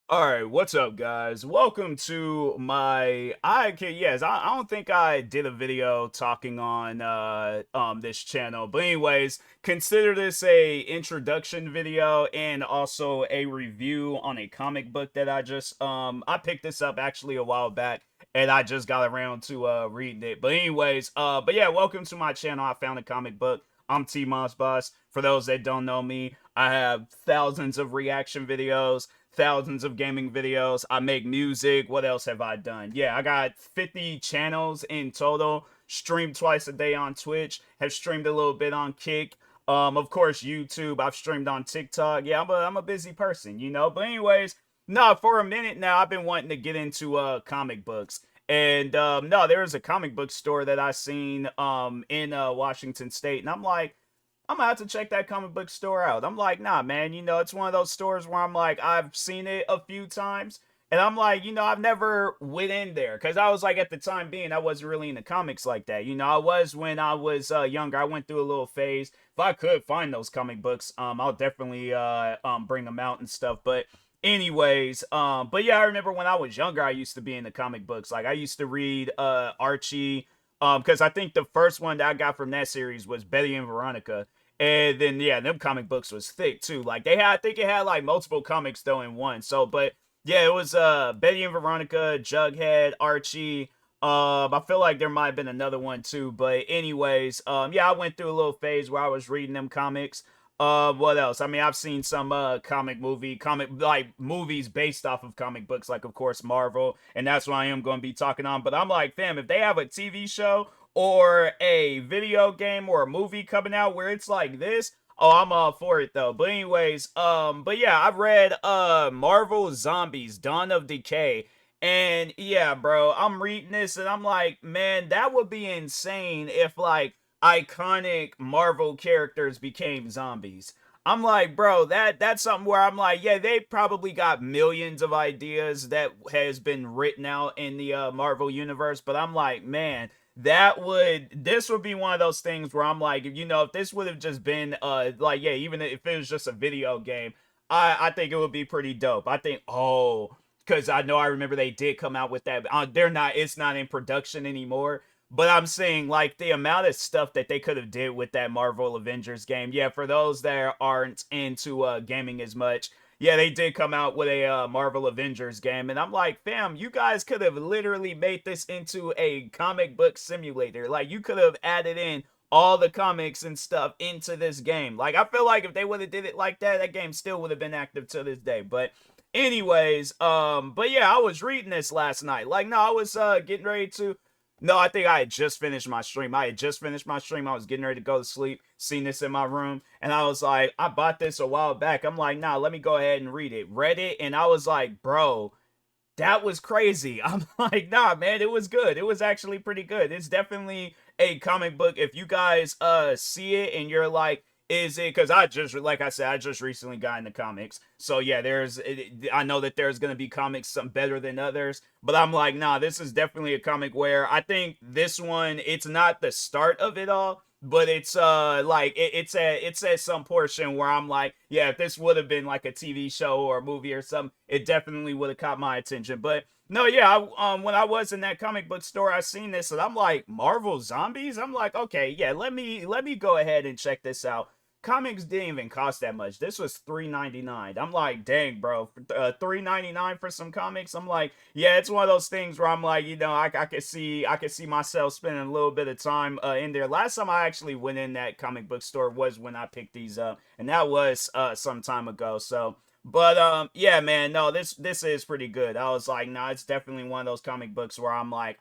All right, what's up, guys? Welcome to my. I don't think I did a video talking on this channel, but anyways, consider this a introduction video and also a review on a comic book that I picked this up actually a while back and I just got around to reading it. But anyways, but yeah, welcome to my channel. I found a comic book. I'm TMossBoss. For those that don't know me, I have thousands of reaction videos, thousands of gaming videos. I make music. What else have I done? Yeah, I got 50 channels in total. Stream twice a day on Twitch. Have streamed a little bit on Kick. Of course, YouTube. I've streamed on TikTok. Yeah, I'm a busy person, you know. But anyways, no, for a minute now, I've been wanting to get into comic books. And no, there was a comic book store that I seen in Washington State, and I'm like, I'm gonna have to check that comic book store out. I'm like, nah, man, it's one of those stores where I'm like, I've seen it a few times, and I'm like, I've never went in there because I was like, at the time being, I wasn't really into comics like that. I was when I was younger. I went through a little phase. If I could find those comic books, I'll definitely bring them out and stuff. But anyways, but yeah, I remember when I was younger, I used to be into comic books. Like I used to read Archie. Because I think the first one that I got from that series was Betty and Veronica, and then yeah, them comic books was thick too. Like I think it had like multiple comics though in one. So, but yeah, it was Betty and Veronica, Jughead, Archie. I feel like there might have been another one too. But anyways, yeah, I went through a little phase where I was reading them comics. What else? I mean, I've seen some comic like movies based off of comic books, like of course Marvel, and that's what I am going to be talking on. But I'm like, fam, if they have a TV show or a video game or a movie coming out where it's like this, oh, I'm all for it though. But anyways, but yeah, I've read Marvel Zombies Dawn of Decay. And yeah, bro, I'm reading this and I'm like, man, that would be insane if like iconic Marvel characters became zombies. I'm like, bro, that's something where I'm like, yeah, they probably got millions of ideas that has been written out in the Marvel universe, but I'm like, man, this would be one of those things where I'm like, if this would have just been like, yeah, even if it was just a video game, I think it would be pretty dope. I think, because I remember they did come out with that. It's not in production anymore. But I'm saying like the amount of stuff that they could have did with that Marvel Avengers game. Yeah, for those that aren't into gaming as much, yeah, they did come out with a Marvel Avengers game, and I'm like, fam, you guys could have literally made this into a comic book simulator. Like you could have added in all the comics and stuff into this game. Like I feel like if they would have did it like that, that game still would have been active to this day. But anyways, but yeah, I was reading this last night. Like, no, I was getting ready to. No, I think I had just finished my stream. I was getting ready to go to sleep, seen this in my room, and I was like, I bought this a while back. I'm like, nah, let me go ahead and read it. Read it, and I was like, bro, that was crazy. I'm like, nah, man, it was good. It was actually pretty good. It's definitely a comic book. If you guys see it and you're like, is it because I just like I said, I just recently got into comics. So yeah, I know that there's gonna be comics some better than others, but I'm like, nah, this is definitely a comic where I think this one, it's not the start of it all, but it's like it's at some portion where I'm like, yeah, if this would have been like a TV show or a movie or something, it definitely would have caught my attention. But no, yeah, when I was in that comic book store, I seen this and I'm like, Marvel Zombies. I'm like, okay, yeah, let me go ahead and check this out. Comics didn't even cost that much. This was $3.99. I'm like, dang, bro, $3.99 for some comics. I'm like, yeah, it's one of those things where I'm like, I could see myself spending a little bit of time in there. Last time I actually went in that comic book store was when I picked these up, and that was some time ago. So, but yeah, man, no, this is pretty good. I was like, nah, it's definitely one of those comic books where I'm like,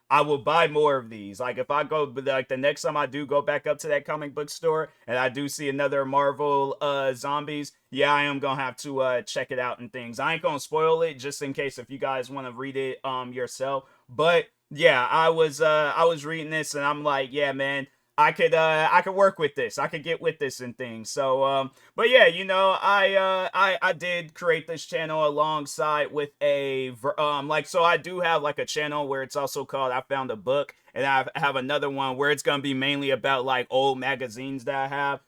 I will buy more of these. Like if I go, like the next time I do go back up to that comic book store and I do see another Marvel zombies, yeah, I am gonna have to check it out and things. I ain't gonna spoil it just in case if you guys want to read it yourself. But yeah, I was reading this and I'm like, yeah, man, I could work with this. I could get with this and things. So but yeah, I did create this channel alongside with like, so I do have like a channel where it's also called I Found a Book, and I have another one where it's going to be mainly about like old magazines that I have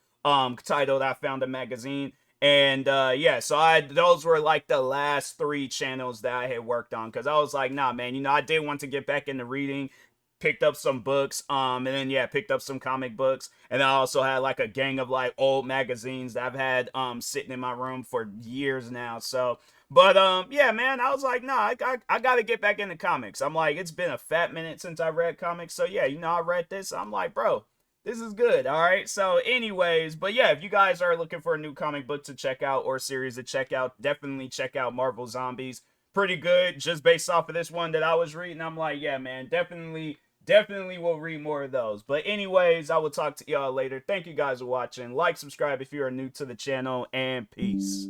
titled I Found a Magazine. And yeah, so those were like the last three channels that I had worked on, because I was like, nah, man, I did want to get back into reading. Picked up some books, and then yeah, picked up some comic books, and I also had like a gang of like old magazines that I've had sitting in my room for years now. So, but yeah, man, I was like, nah, I gotta get back into comics. I'm like, it's been a fat minute since I read comics, so yeah, I read this. I'm like, bro, this is good. All right. So, anyways, but yeah, if you guys are looking for a new comic book to check out or series to check out, definitely check out Marvel Zombies. Pretty good, just based off of this one that I was reading. I'm like, yeah, man, definitely will read more of those. But anyways, I will talk to y'all later. Thank you guys for watching. Like, subscribe if you are new to the channel, and peace.